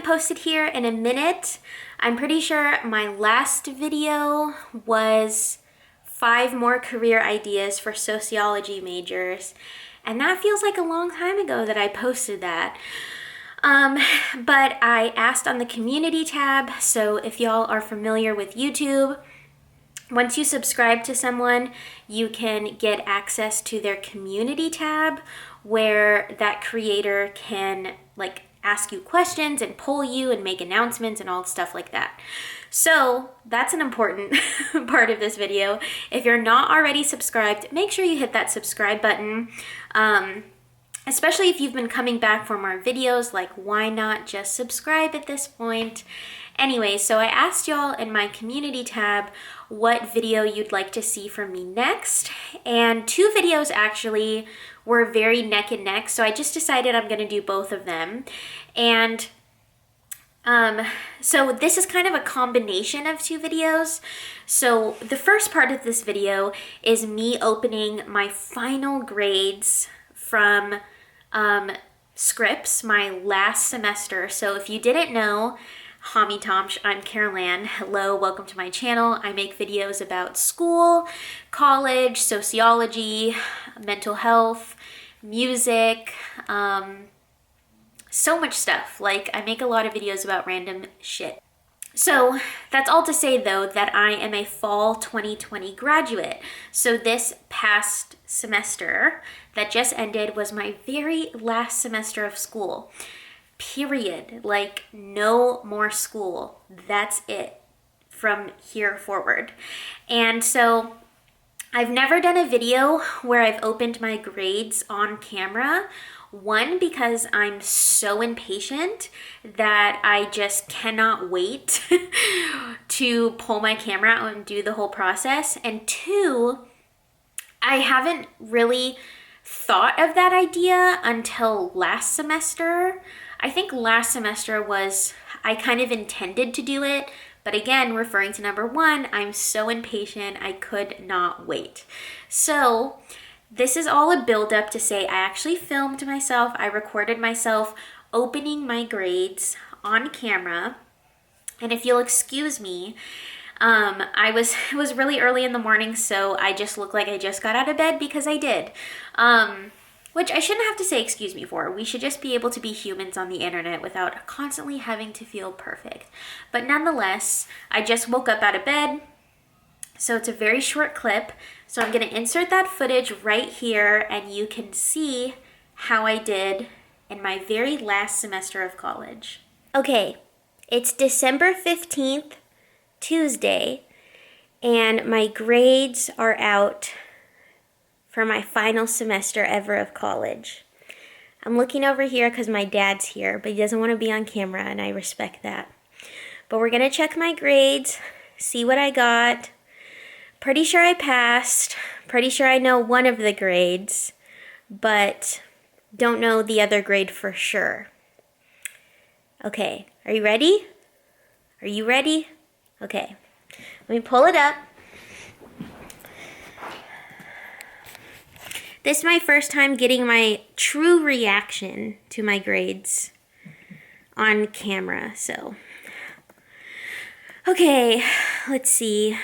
haven't posted here in a minute. I'm pretty sure my last video was 5 more career ideas for sociology majors. And that feels like a long time ago that I posted that. But I asked on the community tab, so if y'all are familiar with YouTube, once you subscribe to someone, you can get access to their community tab where that creator can like ask you questions and poll you and make announcements and all stuff like that. So that's an important part of this video. If you're not already subscribed, make sure you hit that subscribe button. Especially if you've been coming back for more videos, like why not just subscribe at this point? Anyway, so I asked y'all in my community tab what video you'd like to see from me next, and 2 videos actually were very neck and neck, so I just decided I'm gonna do both of them. And so this is kind of a combination of 2 videos. So the first part of this video is me opening my final grades from scripts, my last semester. So if you didn't know, Hamiintamc, I'm Carolann. Hello, welcome to my channel. I make videos about school, college, sociology, mental health, music, so much stuff. Like, I make a lot of videos about random shit. So that's all to say though that I am a fall 2020 graduate. So this past semester that just ended was my very last semester of school. Period. Like, no more school. That's it from here forward. And so I've never done a video where I've opened my grades on camera. One, because I'm so impatient that I just cannot wait to pull my camera out and do the whole process. And 2, I haven't really thought of that idea until last semester. I think last semester I kind of intended to do it, but again, referring to number 1, I'm so impatient, I could not wait. So this is all a build-up to say I actually filmed myself, I recorded myself opening my grades on camera. And if you'll excuse me, it was really early in the morning, so I just look like I just got out of bed because I did. Which I shouldn't have to say excuse me for. We should just be able to be humans on the internet without constantly having to feel perfect. But nonetheless, I just woke up out of bed, so it's a very short clip. So I'm gonna insert that footage right here and you can see how I did in my very last semester of college. Okay, it's December 15th, Tuesday, and my grades are out for my final semester ever of college. I'm looking over here because my dad's here, but he doesn't want to be on camera, and I respect that. But we're gonna check my grades, see what I got. Pretty sure I passed. Pretty sure I know one of the grades, but don't know the other grade for sure. Okay, are you ready? Are you ready? Okay, let me pull it up. This is my first time getting my true reaction to my grades on camera, so. Okay, let's see.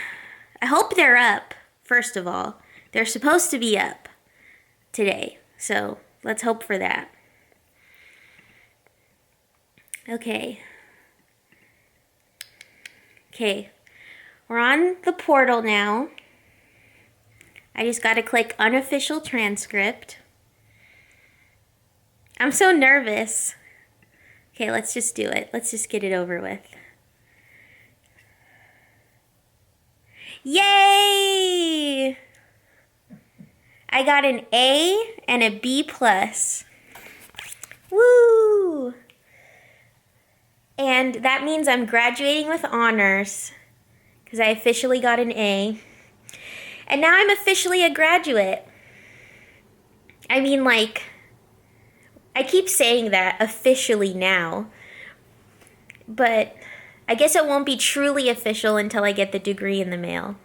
I hope they're up, first of all. They're supposed to be up today, so let's hope for that. Okay. Okay, we're on the portal now. I just gotta click unofficial transcript. I'm so nervous. Okay, let's just do it. Let's just get it over with. Yay! I got an A and a B+. Woo! And that means I'm graduating with honors because I officially got an A. And now I'm officially a graduate. I mean, like, I keep saying that officially now, but I guess it won't be truly official until I get the degree in the mail.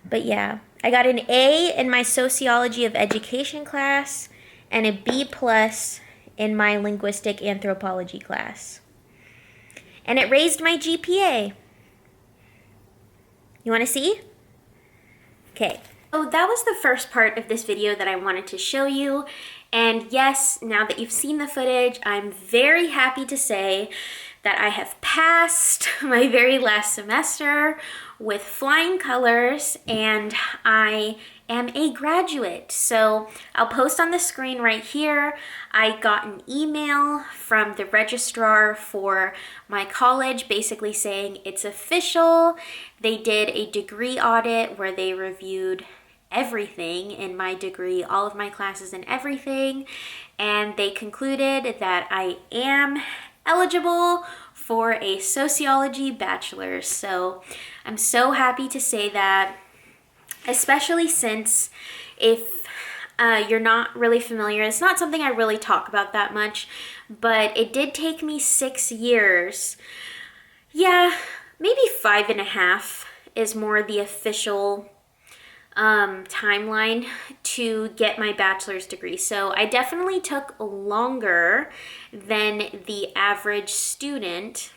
But yeah, I got an A in my sociology of education class and a B+ in my linguistic anthropology class. And it raised my GPA. You want to see? Okay. So that was the first part of this video that I wanted to show you. And yes, now that you've seen the footage, I'm very happy to say that I have passed my very last semester with flying colors, and I am a graduate. So I'll post on the screen right here. I got an email from the registrar for my college basically saying it's official. They did a degree audit where they reviewed everything in my degree, all of my classes and everything, and they concluded that I am eligible for a sociology bachelor's. So I'm so happy to say that, especially since if you're not really familiar, it's not something I really talk about that much, but it did take me 6 years. Yeah, maybe 5.5 is more the official timeline to get my bachelor's degree. So I definitely took longer than the average student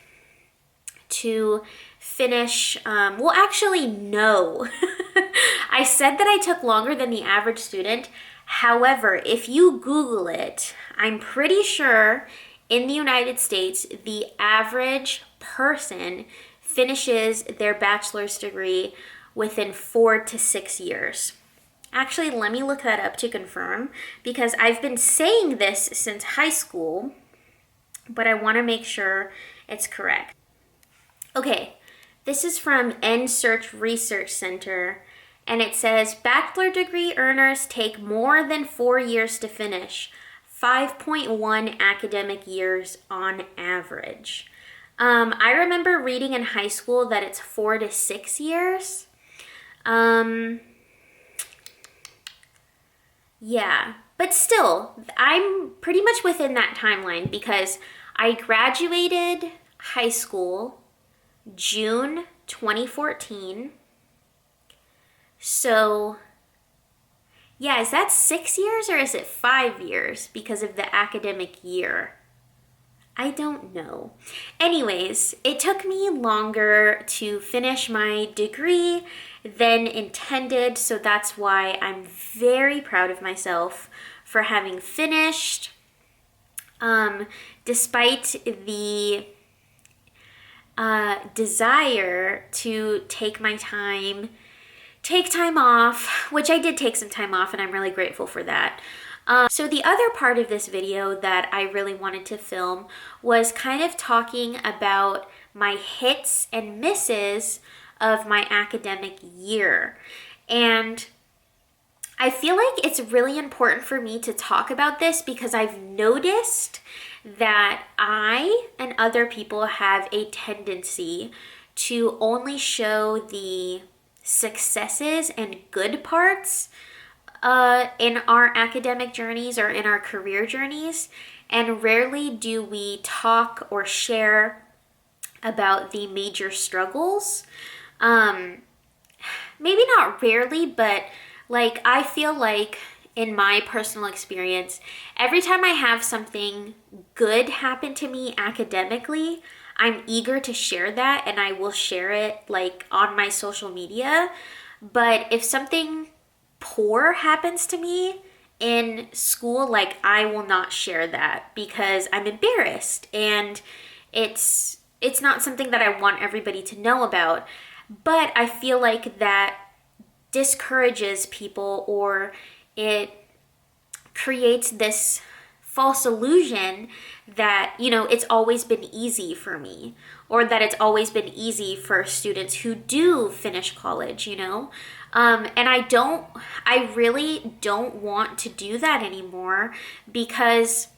to finish. Well, actually, no. I said that I took longer than the average student. However, if you Google it, I'm pretty sure in the United States, the average person finishes their bachelor's degree within 4 to 6 years. Actually, let me look that up to confirm, because I've been saying this since high school, but I want to make sure it's correct. Okay, this is from NSearch Research Center, and it says bachelor degree earners take more than 4 years to finish, 5.1 academic years on average. I remember reading in high school that it's 4 to 6 years. Yeah, but still, I'm pretty much within that timeline because I graduated high school June 2014. So, yeah, is that 6 years or is it 5 years because of the academic year? I don't know. Anyways, it took me longer to finish my degree than intended, so that's why I'm very proud of myself for having finished. Despite the desire to take time off, which I did take some time off, and I'm really grateful for that. So the other part of this video that I really wanted to film was kind of talking about my hits and misses of my academic year. And I feel like it's really important for me to talk about this because I've noticed that I and other people have a tendency to only show the successes and good parts in our academic journeys or in our career journeys, and rarely do we talk or share about the major struggles. Maybe not rarely, but like I feel like in my personal experience, every time I have something good happen to me academically, I'm eager to share that and I will share it like on my social media. But if something poor happens to me in school, like I will not share that because I'm embarrassed and it's not something that I want everybody to know about. But I feel like that discourages people, or it creates this false illusion that, you know, it's always been easy for me, or that it's always been easy for students who do finish college, you know? And I really don't want to do that anymore because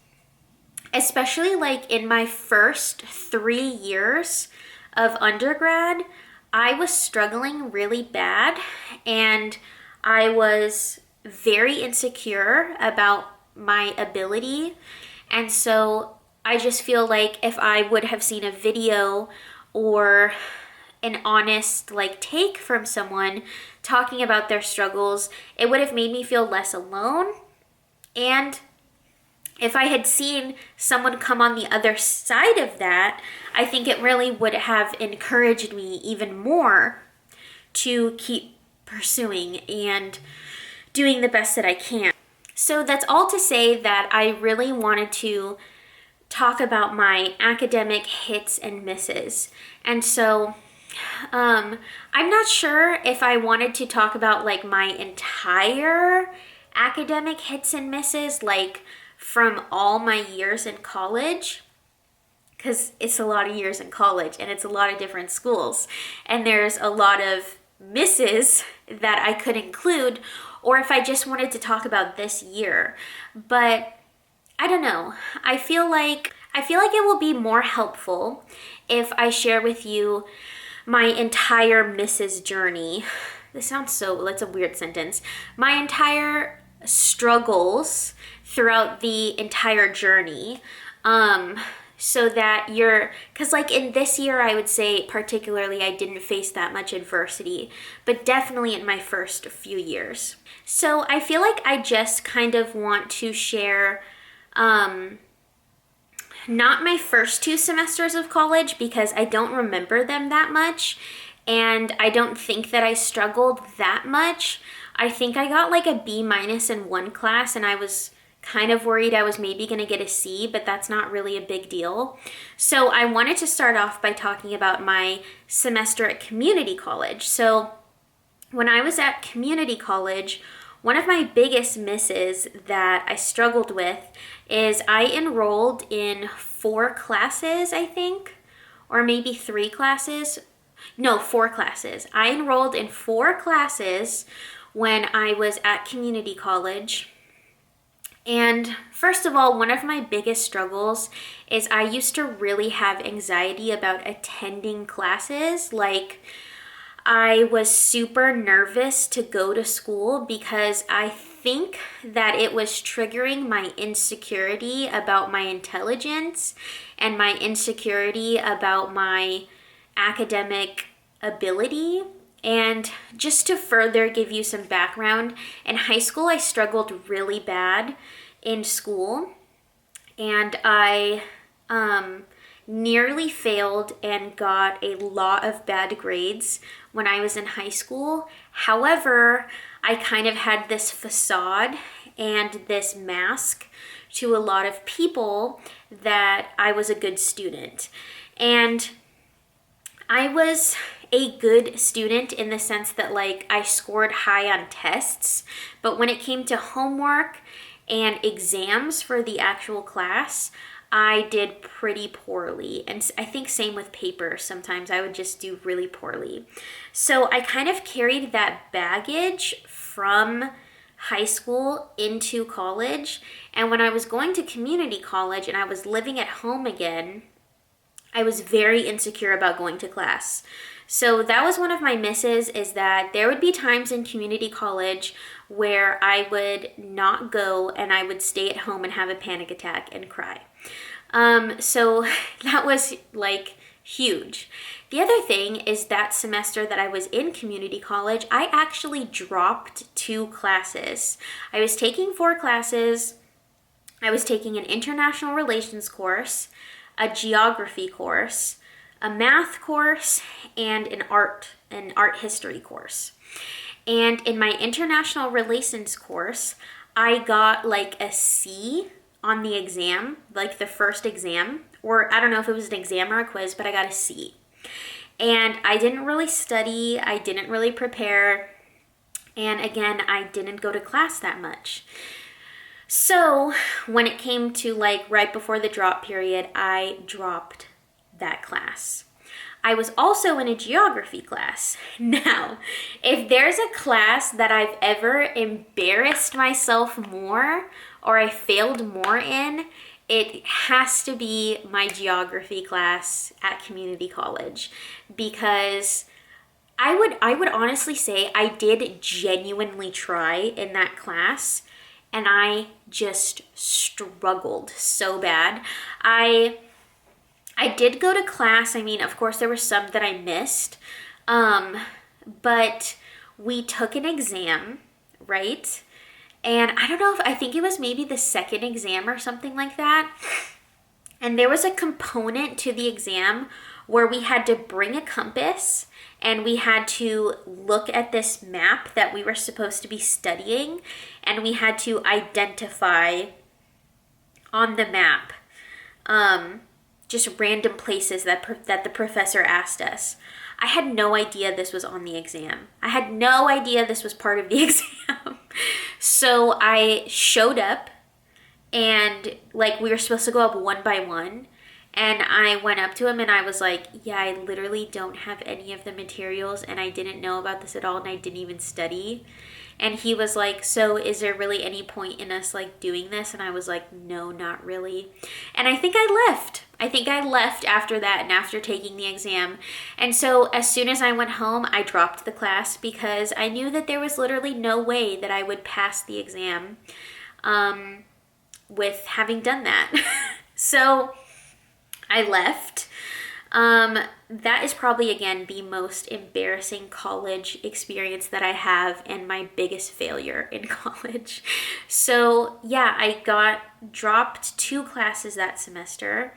especially like in my first 3 years of undergrad, I was struggling really bad and I was very insecure about my ability. And so I just feel like if I would have seen a video or an honest like take from someone talking about their struggles, it would have made me feel less alone. And if I had seen someone come on the other side of that, I think it really would have encouraged me even more to keep pursuing and doing the best that I can. So that's all to say that I really wanted to talk about my academic hits and misses. And so I'm not sure if I wanted to talk about like my entire academic hits and misses, like from all my years in college, because it's a lot of years in college and it's a lot of different schools, and there's a lot of misses that I could include, or if I just wanted to talk about this year. But I don't know. I feel like it will be more helpful if I share with you my entire misses journey. That's a weird sentence. My entire struggles throughout the entire journey. So that because like in this year, I would say particularly, I didn't face that much adversity, but definitely in my first few years. So I feel like I just kind of want to share, not my first 2 semesters of college, because I don't remember them that much, and I don't think that I struggled that much. I think I got like a B- in one class, and I was kind of worried I was maybe going to get a C, but that's not really a big deal. So I wanted to start off by talking about my semester at community college. So when I was at community college, one of my biggest misses that I struggled with is I enrolled in 4 classes, I think, or maybe 3 classes. No, 4 classes. I enrolled in 4 classes when I was at community college. And first of all, one of my biggest struggles is I used to really have anxiety about attending classes. Like, I was super nervous to go to school because I think that it was triggering my insecurity about my intelligence and my insecurity about my academic ability. And just to further give you some background, in high school I struggled really bad in school, and I nearly failed and got a lot of bad grades when I was in high school. However, I kind of had this facade and this mask to a lot of people that I was a good student. And I was a good student in the sense that like I scored high on tests, but when it came to homework and exams for the actual class, I did pretty poorly. And I think same with papers. Sometimes I would just do really poorly. So I kind of carried that baggage from high school into college. And when I was going to community college and I was living at home again, I was very insecure about going to class. So that was one of my misses, is that there would be times in community college where I would not go and I would stay at home and have a panic attack and cry. So that was like huge. The other thing is that semester that I was in community college, I actually dropped 2 classes. I was taking 4 classes. I was taking an international relations course, a geography course, a math course, and an art history course. And in my international relations course, I got like a C on the exam, like the first exam, or I don't know if it was an exam or a quiz, but I got a C. And I didn't really study, I didn't really prepare, and again, I didn't go to class that much. So when it came to like right before the drop period, I dropped that class. I was also in a geography class. Now, if there's a class that I've ever embarrassed myself more or I failed more in, it has to be my geography class at community college, because I would honestly say I did genuinely try in that class, and I just struggled so bad. I did go to class. I mean, of course, there were some that I missed, but we took an exam, right? And I don't know if, I think it was maybe the second exam or something like that. And there was a component to the exam where we had to bring a compass and we had to look at this map that we were supposed to be studying, and we had to identify on the map just random places that the professor asked us. I had no idea this was on the exam. I had no idea this was part of the exam. So I showed up, and like we were supposed to go up one by one. And I went up to him and I was like, yeah, I literally don't have any of the materials and I didn't know about this at all and I didn't even study. And he was like, so is there really any point in us like doing this? And I was like, no, not really. And I think I left. I think I left after that and after taking the exam. And so as soon as I went home, I dropped the class because I knew that there was literally no way that I would pass the exam with having done that. So I left. That is probably, again, the most embarrassing college experience that I have and my biggest failure in college. So yeah, I got dropped 2 classes that semester.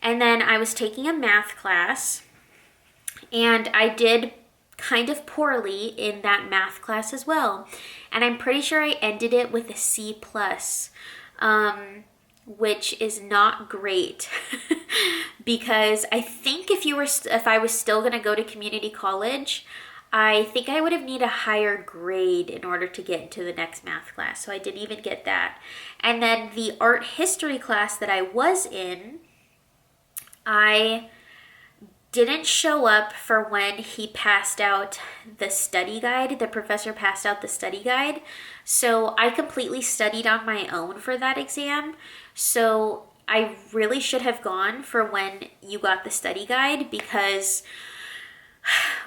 And then I was taking a math class and I did kind of poorly in that math class as well. And I'm pretty sure I ended it with a C+. Which is not great because I think if I was still going to go to community college, I think I would have needed a higher grade in order to get into the next math class. So I didn't even get that. And then the art history class that I was in, I didn't show up for when he passed out the study guide. The professor passed out the study guide. So I completely studied on my own for that exam. So I really should have gone for when you got the study guide, because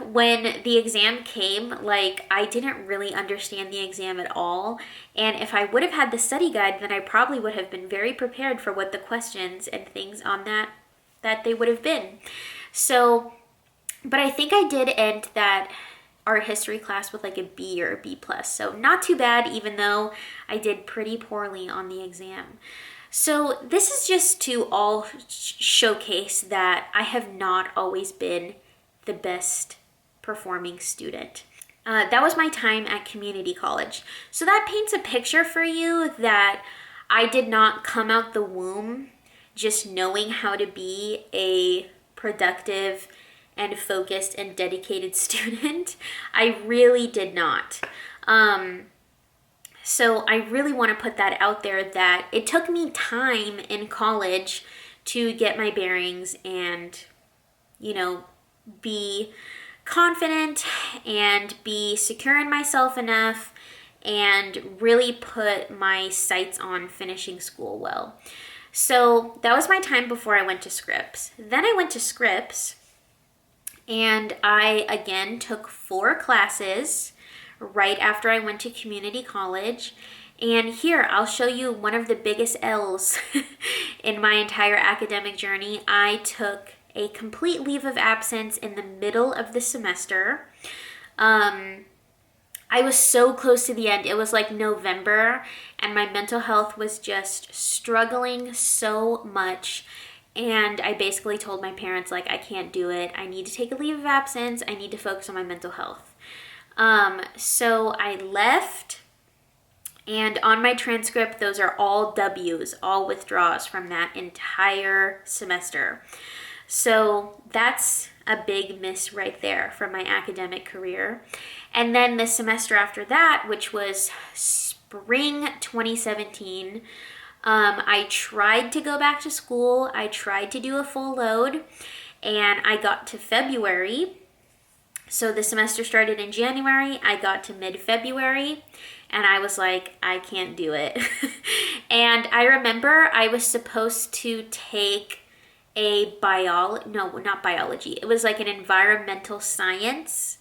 when the exam came, like, I didn't really understand the exam at all. And if I would have had the study guide, then I probably would have been very prepared for what the questions and things on that they would have been. So, but I think I did end that art history class with like a B or a B+. So not too bad, even though I did pretty poorly on the exam. So this is just to all showcase that I have not always been the best performing student. That was my time at community college. So that paints a picture for you that I did not come out the womb just knowing how to be a productive and focused and dedicated student. I really did not. So I really want to put that out there that it took me time in college to get my bearings and, you know, be confident and be secure in myself enough and really put my sights on finishing school well. So that was my time before I went to Scripps. Then I went to Scripps and I again took 4 classes right after I went to community college. And here, I'll show you one of the biggest L's in my entire academic journey. I took a complete leave of absence in the middle of the semester. I was so close to the end. It was like November, and my mental health was just struggling so much. And I basically told my parents, like, I can't do it. I need to take a leave of absence. I need to focus on my mental health. So I left, and on my transcript, those are all W's, all withdrawals from that entire semester. So that's a big miss right there from my academic career. And then the semester after that, which was spring 2017, I tried to go back to school. I tried to do a full load, and I got to February. So the semester started in January. I got to mid-February, and I was like, I can't do it. And I remember I was supposed to take a not biology. It was like an environmental science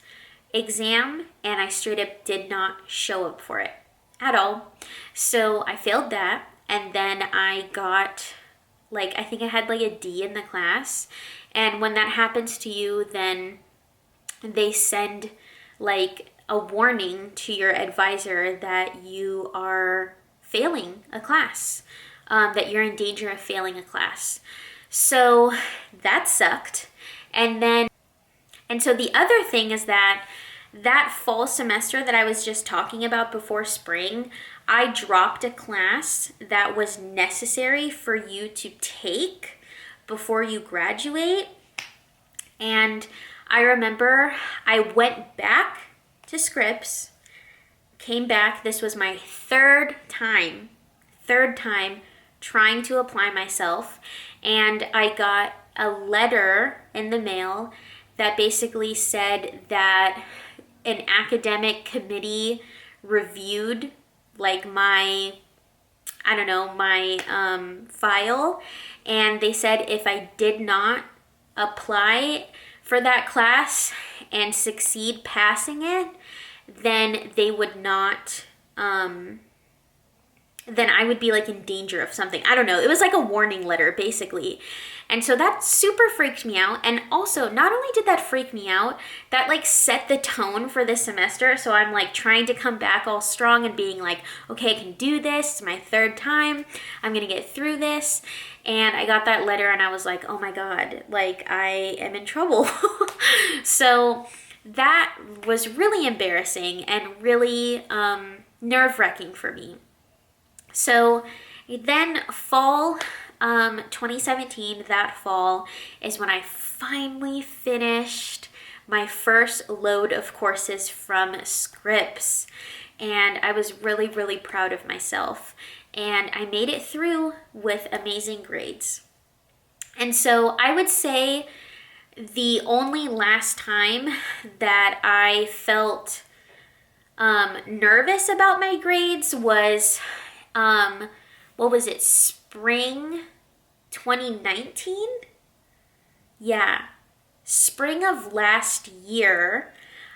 exam, and I straight up did not show up for it at all. So I failed that, and then I got, like, I think I had like a D in the class. And when that happens to you, then they send like a warning to your advisor that you are failing a class, that you're in danger of failing a class. So that sucked. And so the other thing is that fall semester that I was just talking about before spring, I dropped a class that was necessary for you to take before you graduate. And I remember I went back to Scripps, came back. This was my third time trying to apply myself. And I got a letter in the mail that basically said that an academic committee reviewed like my file, and they said if I did not apply for that class and succeed passing it, then they would not, then I would be like in danger of something. I don't know. It was like a warning letter basically. And so that super freaked me out. And also, not only did that freak me out, that like set the tone for this semester. So I'm like trying to come back all strong and being like, okay, I can do this. It's my third time. I'm going to get through this. And I got that letter and I was like, oh my God, like I am in trouble. So that was really embarrassing and really nerve-wracking for me. So then fall 2017, that fall, is when I finally finished my first load of courses from Scripps. And I was really, really proud of myself. And I made it through with amazing grades. And so I would say the only last time that I felt nervous about my grades was, what was it, spring 2019? Yeah, spring of last year,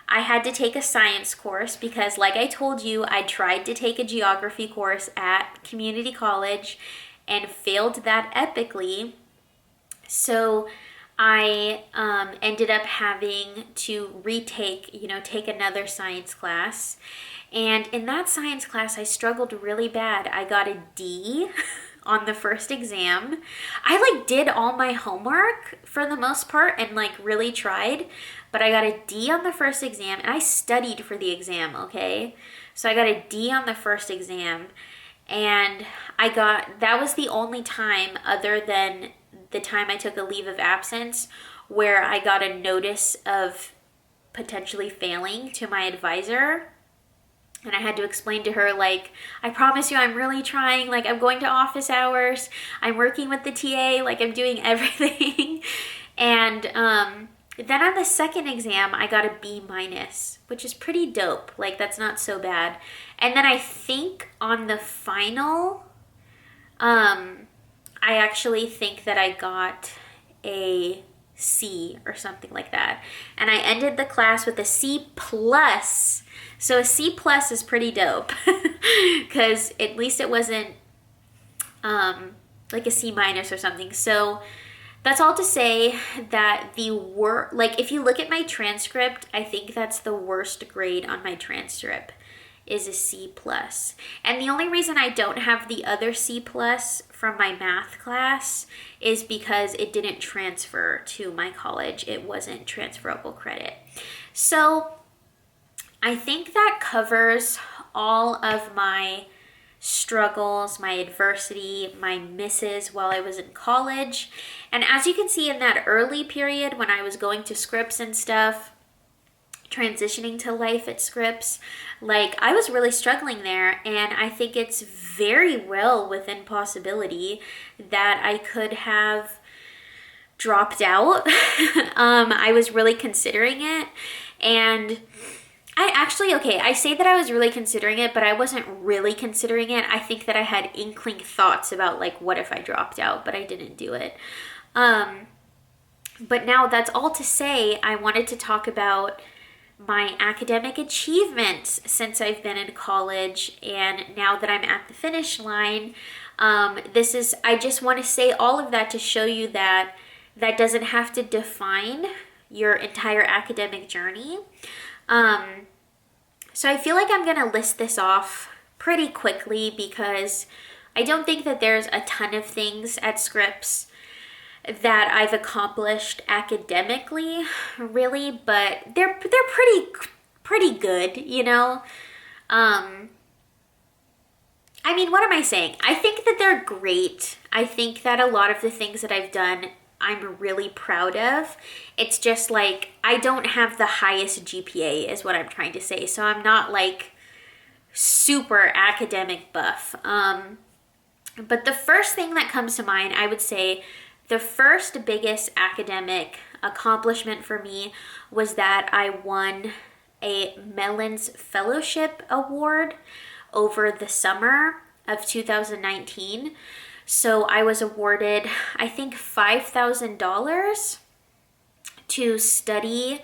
I had to take a science course because, like I told you, I tried to take a geography course at community college and failed that epically. So I ended up having to take another science class. And in that science class, I struggled really bad. I got a D on the first exam. I did all my homework for the most part and really tried, but I got a D on the first exam and I studied for the exam, okay? So I got a D on the first exam, and that was the only time other than the time I took a leave of absence where I got a notice of potentially failing to my advisor. And I had to explain to her, I promise you I'm really trying, I'm going to office hours, I'm working with the TA, I'm doing everything. And then on the second exam, I got a B minus, which is pretty dope. That's not so bad. And then I think on the final, I actually think that I got a C or something like that. And I ended the class with a C plus. So a C plus is pretty dope because at least it wasn't like a C minus or something. So that's all to say that if you look at my transcript, I think that's the worst grade on my transcript is a C plus. And the only reason I don't have the other C plus from my math class is because it didn't transfer to my college. It wasn't transferable credit. So I think that covers all of my struggles, my adversity, my misses while I was in college. And as you can see in that early period when I was going to Scripps and stuff, transitioning to life at Scripps, I was really struggling there, and I think it's very well within possibility that I could have dropped out. I was really considering it, and I say that I was really considering it, but I wasn't really considering it. I think that I had inkling thoughts about what if I dropped out, but I didn't do it. But now that's all to say, I wanted to talk about my academic achievements since I've been in college, and now that I'm at the finish line, I just want to say all of that to show you that doesn't have to define your entire academic journey. So I feel like I'm going to list this off pretty quickly because I don't think that there's a ton of things at Scripps that I've accomplished academically, really, but they're pretty good, you know. I mean, what am I saying? I think that they're great. I think that a lot of the things that I've done, I'm really proud of. It's just like, I don't have the highest GPA is what I'm trying to say. So I'm not like super academic buff. But the first thing that comes to mind, I would say the first biggest academic accomplishment for me was that I won a Mellon's Fellowship Award over the summer of 2019. So I was awarded, I think, $5,000 to study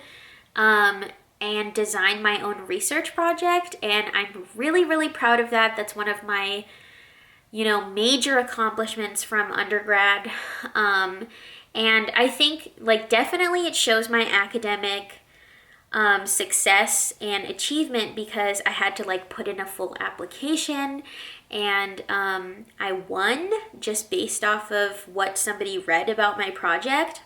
and design my own research project. And I'm really, really proud of that. That's one of my, you know, major accomplishments from undergrad. And I think, like, definitely it shows my academic success and achievement because I had to like put in a full application, and I won just based off of what somebody read about my project.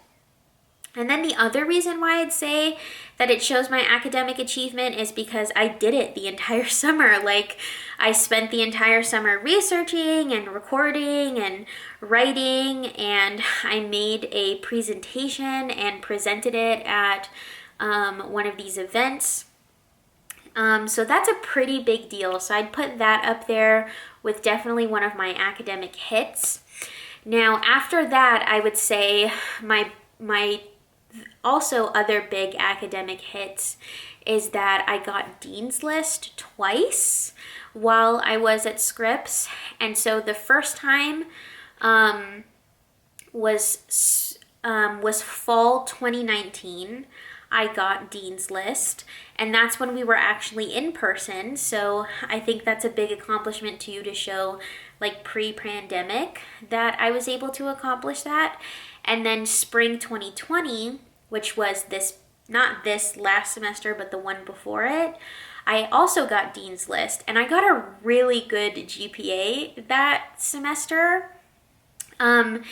And then the other reason why I'd say that it shows my academic achievement is because I did it the entire summer. Like, I spent the entire summer researching and recording and writing, and I made a presentation and presented it at one of these events. So that's a pretty big deal. So I'd put that up there with definitely one of my academic hits. Now, after that, I would say my also other big academic hits is that I got Dean's List twice while I was at Scripps. And so the first time was fall 2019. I got Dean's List, and that's when we were actually in person. So I think that's a big accomplishment too, to show like pre-pandemic that I was able to accomplish that. And then spring 2020, which was not this last semester, but the one before it, I also got Dean's List, and I got a really good GPA that semester. And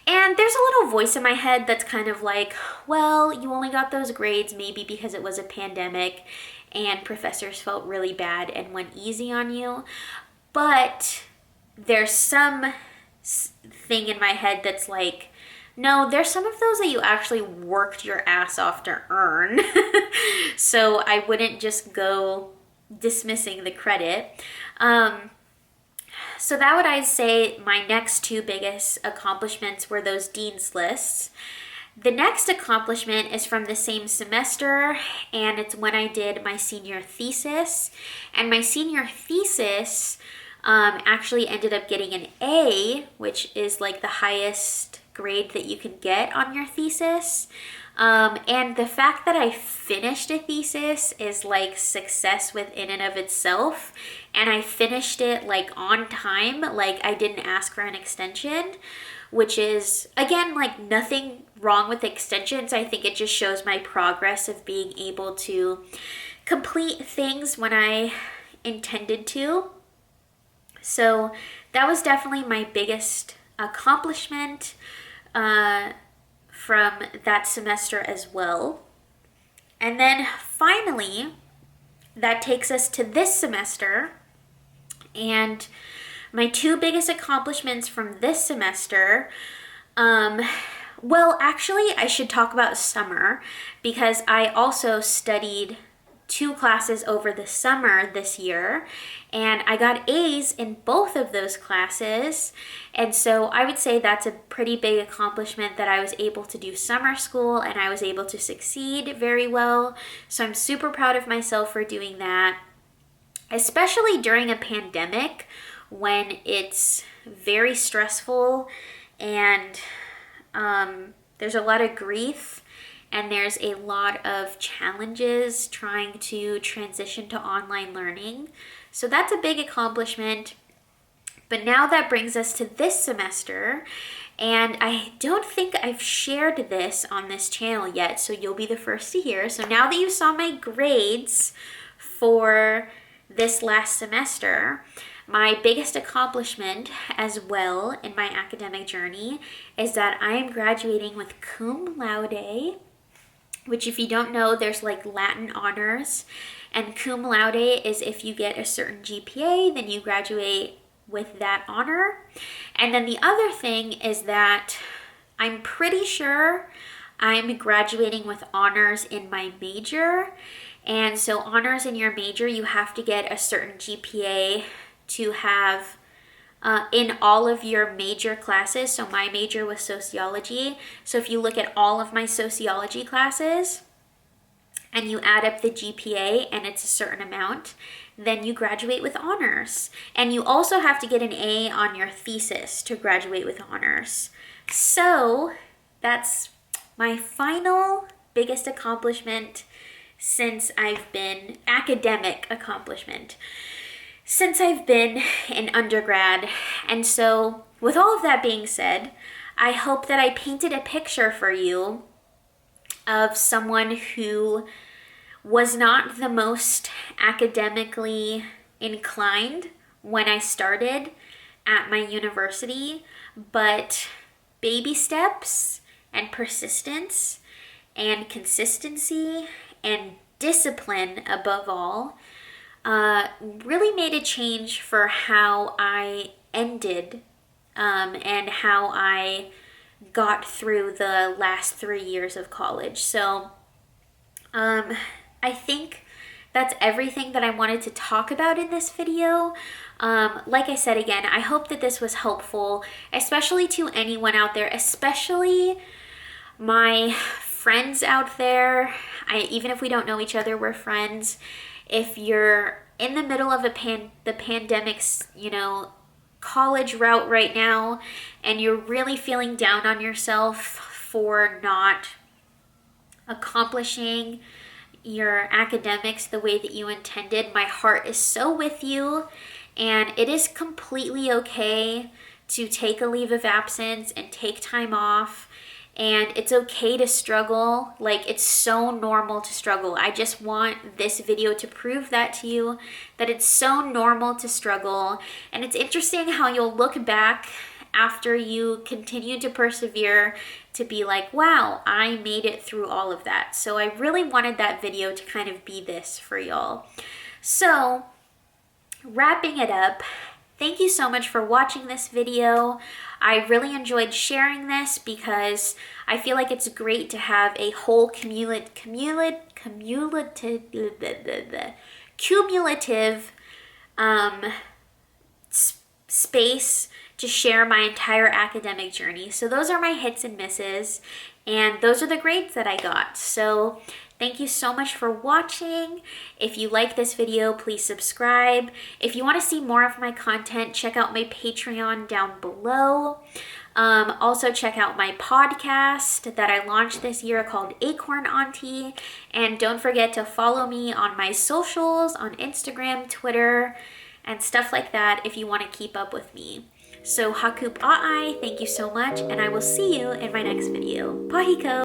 there's a little voice in my head that's kind of like, well, you only got those grades maybe because it was a pandemic and professors felt really bad and went easy on you. But there's some thing in my head that's like, no, there's some of those that you actually worked your ass off to earn. So I wouldn't just go dismissing the credit. So that would, I'd say, my next two biggest accomplishments were those Dean's Lists. The next accomplishment is from the same semester, and it's when I did my senior thesis. And my senior thesis actually ended up getting an A, which is like the highest grade that you can get on your thesis. And the fact that I finished a thesis is like success within and of itself. And I finished it like on time, like I didn't ask for an extension, which is, again, like nothing wrong with extensions. I think it just shows my progress of being able to complete things when I intended to. So that was definitely my biggest accomplishment from that semester as well. And then finally, that takes us to this semester. And my two biggest accomplishments from this semester, well, actually, I should talk about summer because I also studied 2 classes over the summer this year, and I got A's in both of those classes. And so I would say that's a pretty big accomplishment that I was able to do summer school and I was able to succeed very well. So I'm super proud of myself for doing that, especially during a pandemic when it's very stressful and there's a lot of grief. And there's a lot of challenges trying to transition to online learning. So that's a big accomplishment. But now that brings us to this semester. And I don't think I've shared this on this channel yet, so you'll be the first to hear. So now that you saw my grades for this last semester, my biggest accomplishment as well in my academic journey is that I am graduating with cum laude, which if you don't know, there's like Latin honors, and cum laude is if you get a certain GPA, then you graduate with that honor. And then the other thing is that I'm pretty sure I'm graduating with honors in my major. And so honors in your major, you have to get a certain GPA to have in all of your major classes. So my major was sociology. So if you look at all of my sociology classes and you add up the GPA and it's a certain amount, then you graduate with honors. And you also have to get an A on your thesis to graduate with honors. So that's my final biggest accomplishment since I've been, academic accomplishment, since I've been in undergrad. And so with all of that being said, I hope that I painted a picture for you of someone who was not the most academically inclined when I started at my university, but baby steps and persistence and consistency and discipline above all really made a change for how I ended and how I got through the last 3 years of college. So I think that's everything that I wanted to talk about in this video. Like I said again, I hope that this was helpful, especially to anyone out there, especially my friends out there. Even if we don't know each other, we're friends. If you're in the middle of the pandemic's, college route right now, and you're really feeling down on yourself for not accomplishing your academics the way that you intended, my heart is so with you, and it is completely okay to take a leave of absence and take time off. And it's okay to struggle. Like, it's so normal to struggle. I just want this video to prove that to you, that it's so normal to struggle. And it's interesting how you'll look back after you continue to persevere to be like, wow, I made it through all of that. So I really wanted that video to kind of be this for y'all. So wrapping it up, thank you so much for watching this video. I really enjoyed sharing this because I feel like it's great to have a whole cumulative space to share my entire academic journey. So those are my hits and misses, and those are the grades that I got. So thank you so much for watching. If you like this video, please subscribe. If you want to see more of my content, check out my Patreon down below. Also check out my podcast that I launched this year called Acorn Auntie. And don't forget to follow me on my socials, on Instagram, Twitter, and stuff like that if you want to keep up with me. So Hakup A'ai, thank you so much, and I will see you in my next video. Pahiko!